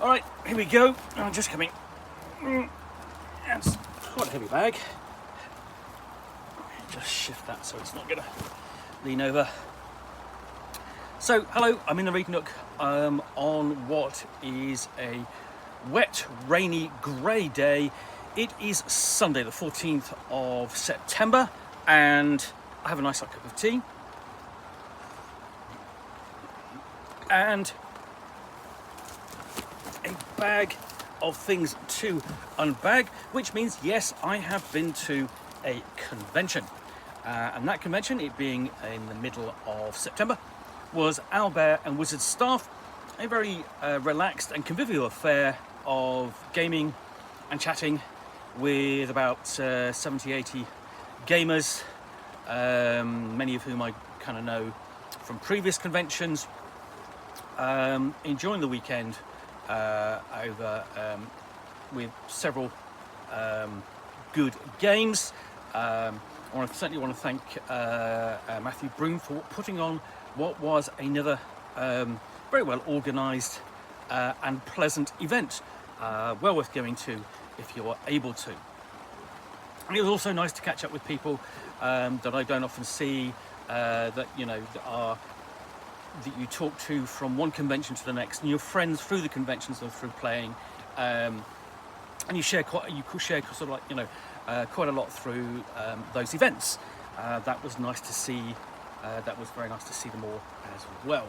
All right, here we go. I'm just coming. That's quite a heavy bag. Just shift that so it's not going to lean over. So, hello, I'm in the Read Nook on what is a wet, rainy, grey day. It is Sunday, the 14th of September, and I have a nice hot cup of tea. And a bag of things to unbag, which means, yes, I have been to a convention. And that convention, it being in the middle of September, was Owlbear and Wizard Staff, a very relaxed and convivial affair of gaming and chatting with about 70, 80 gamers, many of whom I kind of know from previous conventions, enjoying the weekend over with several good games. I certainly want to thank Matthew Broom for putting on what was another very well organised and pleasant event, well worth going to if you're able to. And it was also nice to catch up with people that I don't often see, that you talk to from one convention to the next, and you're friends through the conventions and through playing, and you could share sort of like quite a lot through those events. That was nice to see. That was very nice to see them all as well.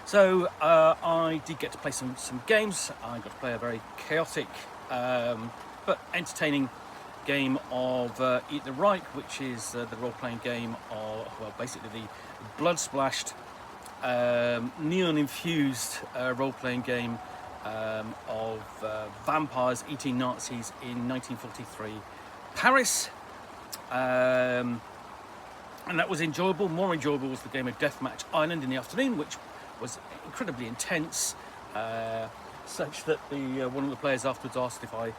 So I did get to play some games. I got to play a very chaotic but entertaining game of Eat the Reich, which is the role-playing game of, well, basically the blood-splashed, neon-infused role-playing game of vampires eating Nazis in 1943 Paris. And that was enjoyable. More enjoyable was the game of Deathmatch Island in the afternoon, which was incredibly intense, such that one of the players afterwards asked if I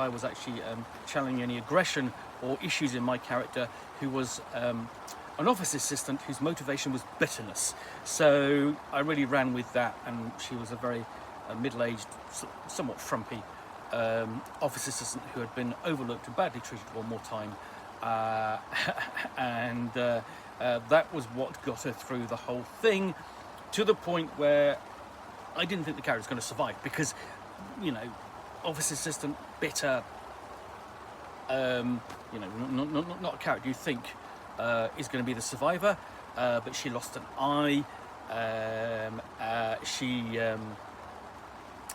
was actually channeling any aggression or issues in my character, who was an office assistant whose motivation was bitterness. So I really ran with that, and she was a very middle-aged, somewhat frumpy office assistant who had been overlooked and badly treated one more time. And that was what got her through the whole thing, to the point where I didn't think the character was going to survive, because, office assistant, bitter, not a character you think is going to be the survivor, but she lost an eye. She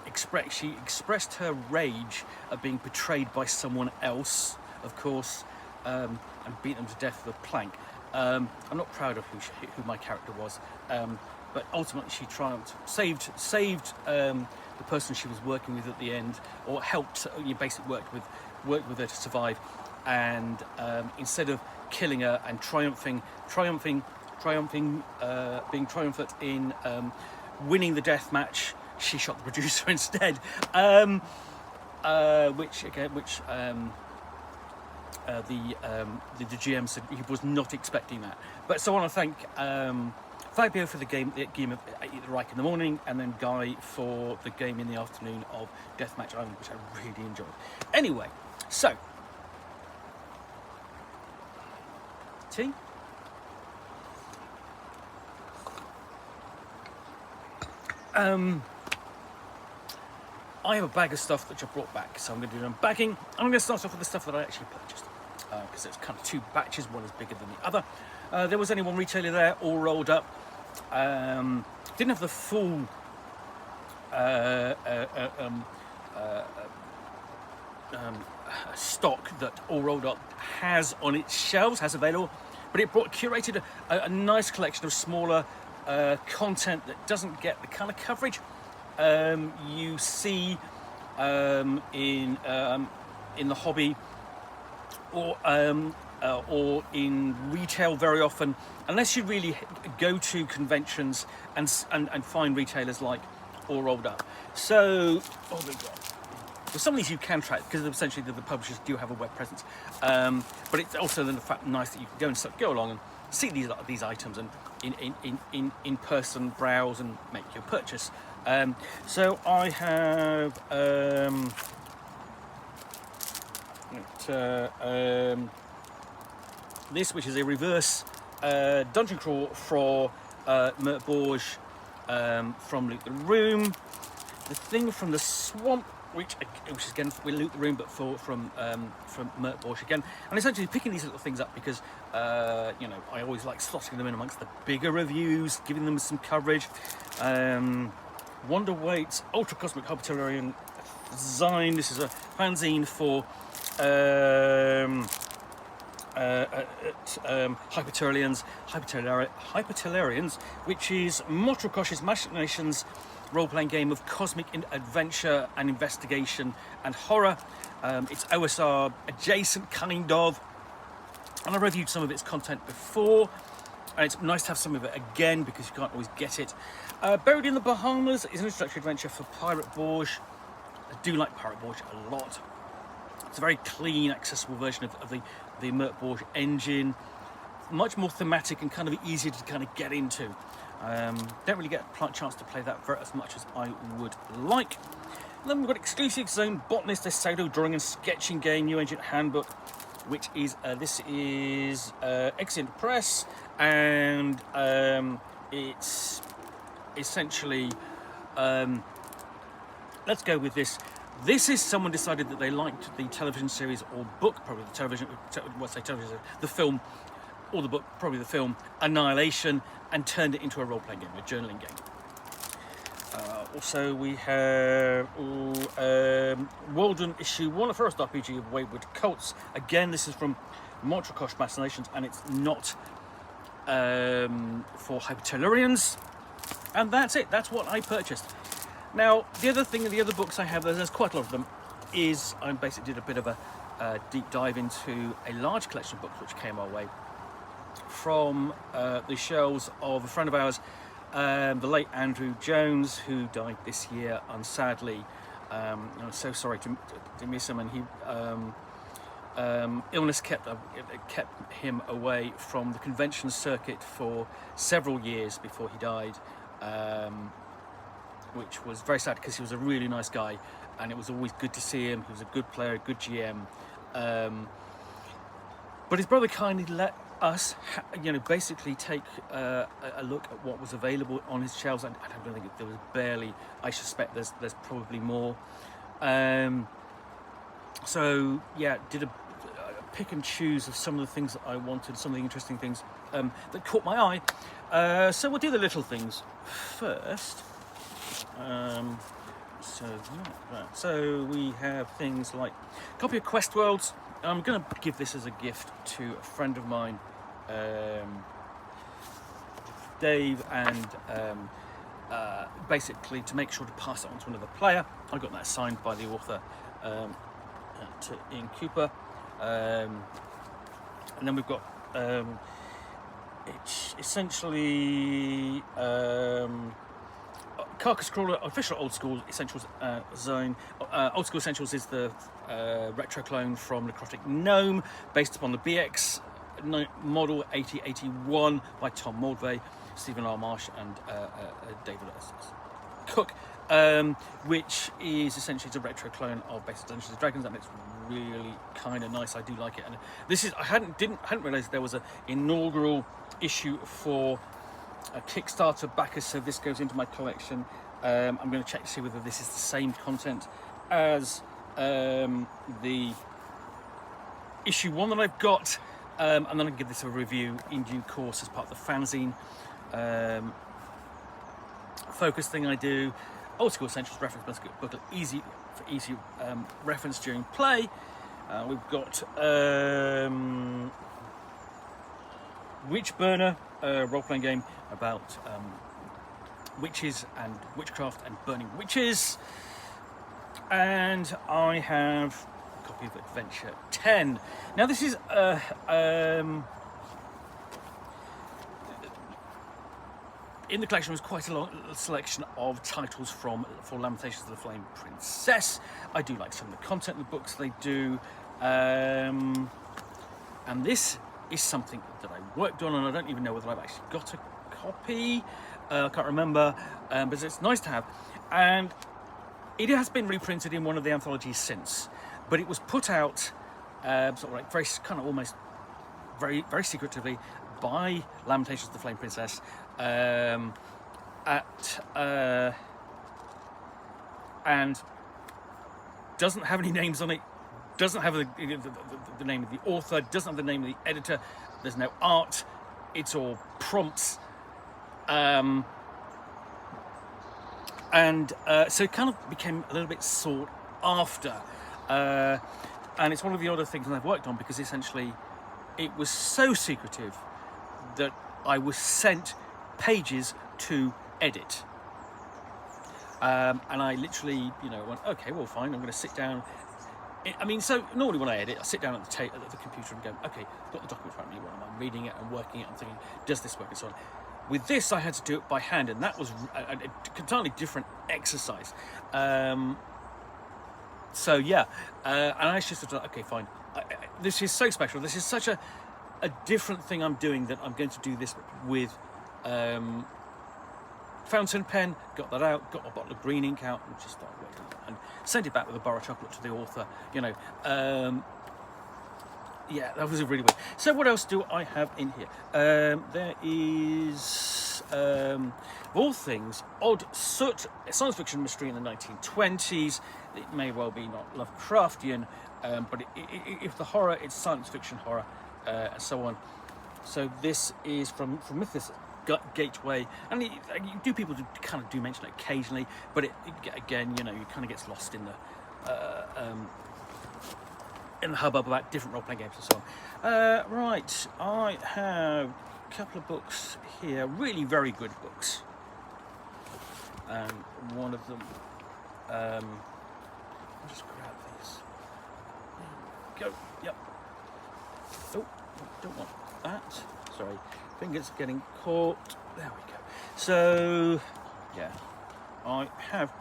expressed her rage at being betrayed by someone else, of course, and beat them to death with a plank. I'm not proud of who my character was, but ultimately she triumphed, saved the person she was working with at the end, or helped. Basically worked with her to survive, and instead of killing her and being triumphant in winning the death match, she shot the producer instead, which the GM said he was not expecting that. But so I want to thank Fabio for the game of Eat the Reich in the morning, and then Guy for the game in the afternoon of Deathmatch Island, which I really enjoyed. Anyway, so tea. I have a bag of stuff that I brought back, so I'm going to do an unbagging. I'm going to start off with the stuff that I actually purchased, because it's kind of two batches, one is bigger than the other. There was only one retailer there, all rolled up. Didn't have the full stock that All Rolled Up has on its shelves, has available, but it curated a nice collection of smaller content that doesn't get the kind of coverage you see in the hobby or in retail very often, unless you really go to conventions and find retailers like All Rolled Up. So, oh my God. Well, some of these you can track, because essentially the publishers do have a web presence, but it's also the fact nice that you can go along and see these items and in person browse and make your purchase. So I have this, which is a reverse dungeon crawl for Mert Borge from Loot the Room. The Thing from the Swamp, which is again we Loot the Room, but from Mert Borge again. And essentially picking these little things up because you know, I always like slotting them in amongst the bigger reviews, giving them some coverage. Wonder Wait's Ultra Cosmic Hypertellurian design. This is a fanzine for Hypertellurians, which is Motrokosh's Machinations role-playing game of cosmic adventure and investigation and horror. It's OSR adjacent, kind of, and I reviewed some of its content before, and it's nice to have some of it again because you can't always get it. Buried in the Bahamas is an introductory adventure for Pirate Borge. I do like Pirate Borge a lot. It's a very clean, accessible version of the Mert Borge engine. Much more thematic and kind of easier to kind of get into. Don't really get a chance to play that as much as I would like. And then we've got Exclusive Zone Botanist, a pseudo drawing and sketching game, New Agent Handbook, which is this is Exient Press, and it's essentially let's go with this. This is someone decided that they liked the television series or book, probably the television, the film, or the book, probably the film, Annihilation, and turned it into a role-playing game, a journaling game. Also, we have Walden Issue 1, a first RPG of Wayward Cults. Again, this is from Motrokosh Machinations, and it's not for Hypertellurians. And that's it. That's what I purchased. Now, the other thing, the other books I have, there's quite a lot of them, is I basically did a bit of a deep dive into a large collection of books which came our way from the shelves of a friend of ours, the late Andrew Jones, who died this year unsadly. I'm so sorry to miss him, and he illness kept him away from the convention circuit for several years before he died, which was very sad because he was a really nice guy and it was always good to see him. He was a good player, a good GM, but his brother kindly let us, basically take a look at what was available on his shelves. I don't think there was barely. I suspect there's probably more. So yeah, did a pick and choose of some of the things that I wanted, some of the interesting things that caught my eye. So we'll do the little things first. So we have things like a copy of Quest Worlds. I'm going to give this as a gift to a friend of mine, Dave, and basically to make sure to pass it on to another player. I got that signed by the author, to Ian Cooper, and then we've got it's essentially Carcass Crawler Official Old School Essentials Zone. Old School Essentials is the retro clone from Necrotic Gnome, based upon the BX model 8081 by Tom Moldvay, Stephen R. Marsh, and David Cook, which is essentially a retro clone of Basic Dungeons and Dragons, and it's really kind of nice. I do like it, and this is I hadn't realised there was an inaugural issue for a Kickstarter backer, so this goes into my collection. I'm going to check to see whether this is the same content as the issue 1 that I've got, and then I can give this a review in due course as part of the fanzine focus thing I do. Old School Essentials reference booklet, easy reference during play. We've got Witchburner, role-playing game about witches and witchcraft and burning witches. And I have a copy of Adventure 10. Now this is in the collection was quite a long selection of titles for Lamentations of the Flame Princess. I do like some of the content in the books they do, and this is something that I worked on, and I don't even know whether I've actually got a copy. I can't remember, but it's nice to have. And it has been reprinted in one of the anthologies since, but it was put out sort of like very kind of almost very secretively by Lamentations of the Flame Princess and doesn't have any names on it, doesn't have the name of the author, doesn't have the name of the editor, there's no art, it's all prompts. So it kind of became a little bit sought after. And it's one of the other things that I've worked on, because essentially it was so secretive that I was sent pages to edit. And I literally, went, okay, well, fine, I'm going to sit down. I mean, so normally when I edit, I sit down at the computer and go, okay, I've got the document in front of me, I'm reading it and working it, I'm thinking, does this work, and so on. With this, I had to do it by hand, and that was a entirely different exercise. So yeah, and I just thought, okay, fine. This is so special. This is such a different thing I'm doing, that I'm going to do this with fountain pen. Got that out, got a bottle of green ink out, and just started working on it, and sent it back with a bar of chocolate to the author. Yeah, that was really weird. So what else do I have in here? There is, of all things, Odd Soot, a science fiction mystery in the 1920s. It may well be not Lovecraftian, but if the horror, it's science fiction horror, and so on. So this is from Mythos Gateway, and people kind of do mention it occasionally, but it again, it kind of gets lost in the hubbub about different role-playing games and so on. Right, I have a couple of books here, really very good books. And one of them, I'll just grab these. There we go, yep. Oh, don't want that. Sorry, fingers getting caught. There we go. So, yeah, I have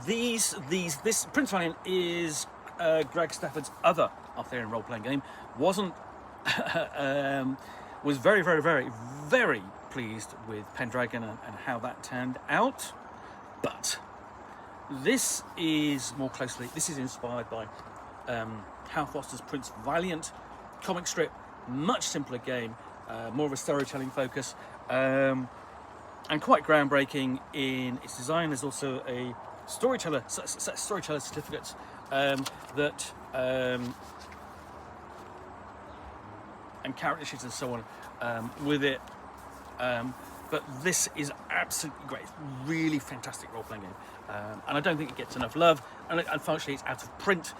this Prince Valiant is Greg Stafford's other Arthurian role-playing game. Was very, very, very, very pleased with Pendragon and how that turned out. But this is inspired by Hal Foster's Prince Valiant comic strip. Much simpler game, more of a storytelling focus, and quite groundbreaking in its design. There's also a storyteller certificates that and character sheets and so on with it. But this is absolutely great. It's really fantastic role-playing game, and I don't think it gets enough love. And unfortunately, it's out of print.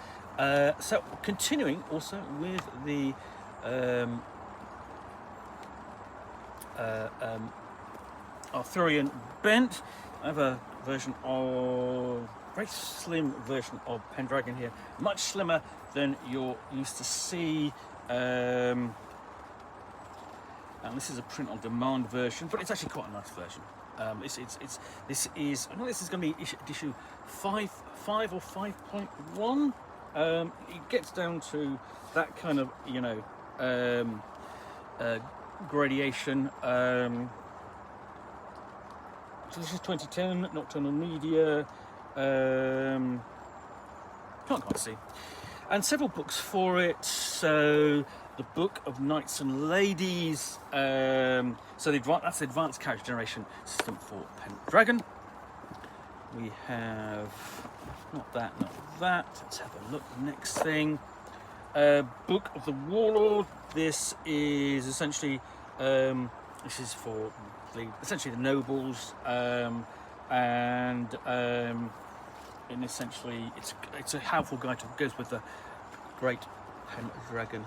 So continuing also with the Arthurian bent, I have a very slim version of Pendragon here, much slimmer than you're used to see. And this is a print-on-demand version, but it's actually quite a nice version. This is going to be issue 5 or 5.1. It gets down to that kind of gradation. So this is 2010, Nocturnal Media. Can't quite see. And several books for it. So the Book of Knights and Ladies. So that's the Advanced Character Generation System for Pendragon. We have not that. Let's have a look. Next thing. Book of the Warlord. This is essentially for essentially the nobles, and essentially it's a helpful guide to goes with the Great Pendragon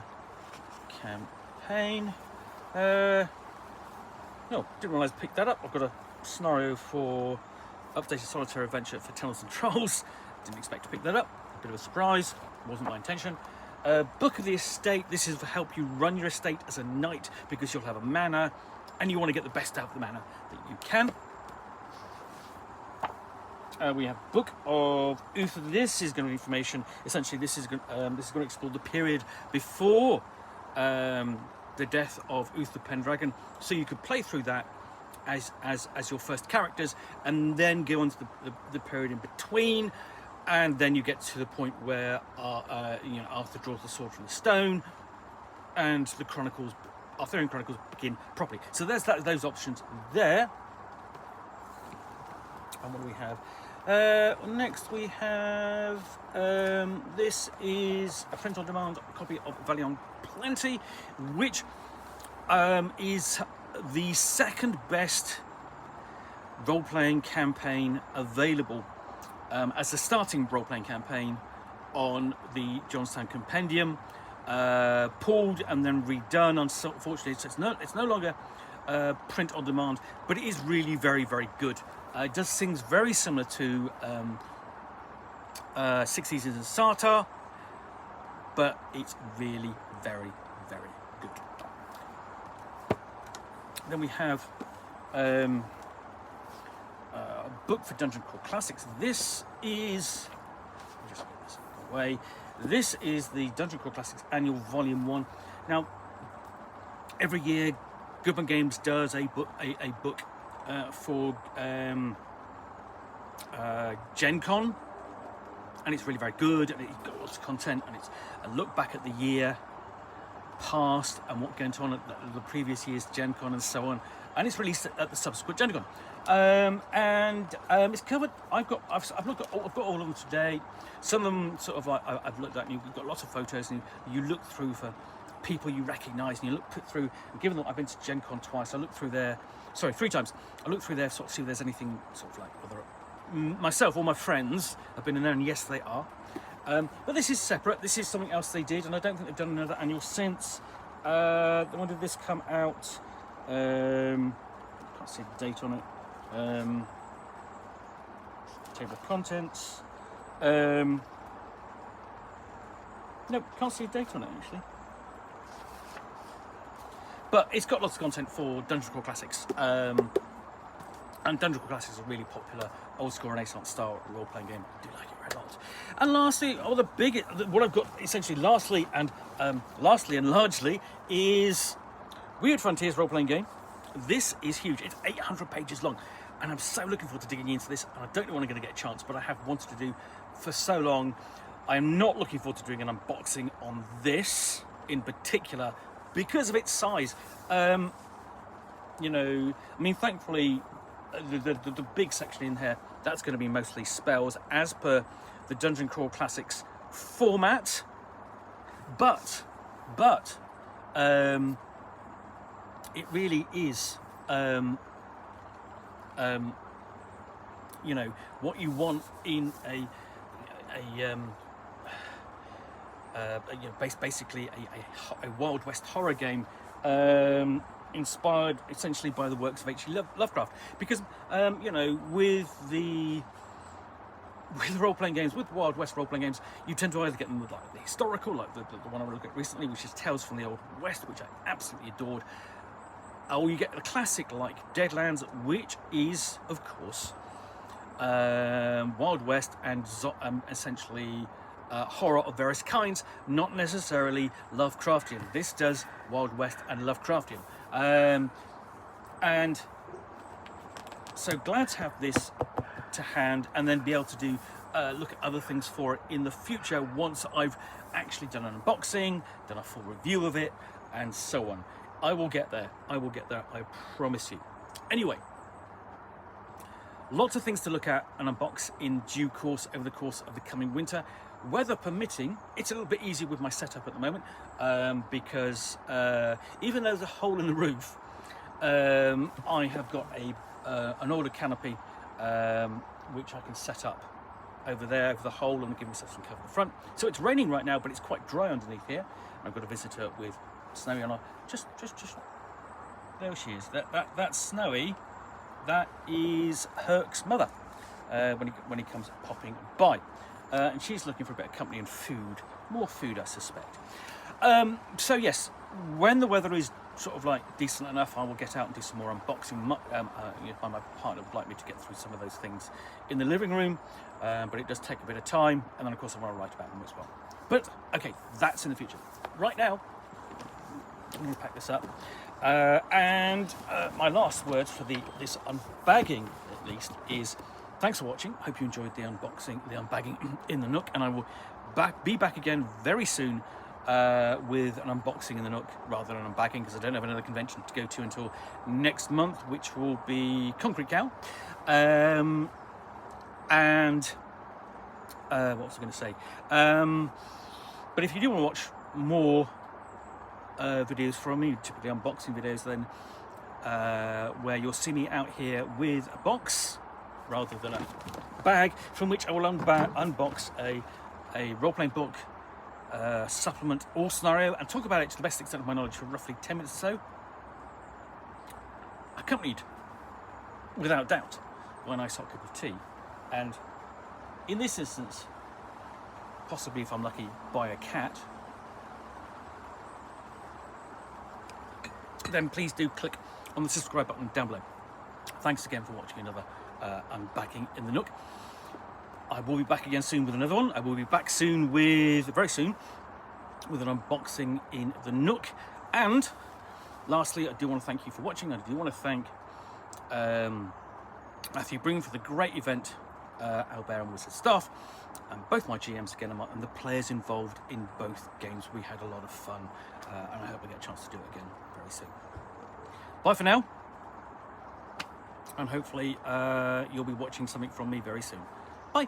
campaign. No, didn't realise I picked that up. I've got a scenario for updated solitaire adventure for Tunnels and Trolls. Didn't expect to pick that up. A bit of a surprise. Wasn't my intention. Book of the Estate. This is to help you run your estate as a knight, because you'll have a manor and you want to get the best out of the manor that you can. We have Book of Uther. This is going to be information. Essentially, this is going to explore the period before the death of Uther Pendragon, so you could play through that as your first characters, and then go on to the period in between, and then you get to the point where Arthur draws the sword from the stone, and the Arthurian Chronicles begin properly. So there's those options there. And what do we have? Next we have this is a print-on-demand copy of Valiant Plenty, which is the second best role-playing campaign available as a starting role-playing campaign on the Johnstown Compendium, pulled and then redone. Unfortunately, it's no longer print on demand, but it is really very, very good. It does things very similar to Six Seasons in Sartar, but it's really very, very good. Then we have a book for Dungeon Crawl Classics. This is, just get this away. This is the Dungeon Crawl Classics Annual Volume 1. Now, every year, Goodman Games does a book for Gen Con, and it's really very good, and it's got lots of content, and it's a look back at the year past and what went on at the previous year's Gen Con and so on, and it's released at the subsequent Gen Con. It's covered. I've got all of them today. Some of them sort of I've looked at, and you've got lots of photos, and you look through for people you recognise, and you look through. And given that I've been to Gen Con twice, I looked through there. Sorry, 3 times. I looked through there, sort of see if there's anything sort of like whether myself or my friends have been in there, and yes, they are. But this is separate. This is something else they did, and I don't think they've done another annual since. When did this come out? Can't see the date on it. Table of contents. No, can't see a date on it actually. But it's got lots of content for Dungeon Crawl Classics. And Dungeon Crawl Classics is a really popular old school Renaissance style role-playing game. I do like it very much. And lastly, what I've got essentially lastly and largely is Weird Frontiers role-playing game. This is huge. It's 800 pages long, and I'm so looking forward to digging into this, and I don't know when I'm going to get a chance, but I have wanted to do for so long. I am not looking forward to doing an unboxing on this in particular because of its size. Thankfully, the big section in here, that's going to be mostly spells as per the Dungeon Crawl Classics format, but it really is what you want in basically a Wild West horror game, inspired essentially by the works of H.P. Lovecraft, because with the role-playing games, with Wild West role-playing games, you tend to either get them with like the historical, like the one I looked at recently, which is Tales from the Old West, which I absolutely adored, or you get the classic like Deadlands, which is of course Wild West and essentially horror of various kinds, not necessarily Lovecraftian. This does Wild West and Lovecraftian. And so glad to have this to hand, and then be able to do look at other things for it in the future once I've actually done an unboxing, done a full review of it, and so on. I will get there, I promise you. Anyway, lots of things to look at and unbox in due course over the course of the coming winter. Weather permitting, it's a little bit easier with my setup at the moment, because even though there's a hole in the roof, I have got an ordered canopy which I can set up over there over the hole and give myself some cover in the front. So it's raining right now, but it's quite dry underneath here. I've got a visitor with Snowy on her. Just there she is. That's Snowy. That is Herc's mother when he comes popping by. And she's looking for a bit of company and food, more food I suspect. So yes, when the weather is sort of like decent enough, I will get out and do some more unboxing. My partner would like me to get through some of those things in the living room, but it does take a bit of time, and then of course I want to write about them as well. But okay, that's in the future. Right now, I'm going to pack this up. And my last words for this unbagging, at least, is thanks for watching. Hope you enjoyed the unboxing, the unbagging in the Nook, and I will be back again very soon with an unboxing in the Nook rather than unbagging, because I don't have another convention to go to until next month, which will be Concrete Cow. And what was I going to say? But if you do want to watch more videos from me, typically unboxing videos, then where you'll see me out here with a box rather than a bag, from which I will unbox a role-playing book, supplement, or scenario, and talk about it to the best extent of my knowledge for roughly 10 minutes or so, accompanied, without doubt, by a nice hot cup of tea, and in this instance, possibly if I'm lucky, by a cat. Then please do click on the subscribe button down below. Thanks again for watching another unbagging in the Nook. I will be back again soon with another one. I will be back soon very soon with an unboxing in the Nook. And lastly, I do want to thank you for watching. I do want to thank Matthew Breen for the great event, Owlbear and Wizard staff, and both my GMs again, and the players involved in both games. We had a lot of fun, and I hope we get a chance to do it again very soon. Bye for now, and hopefully you'll be watching something from me very soon. Bye.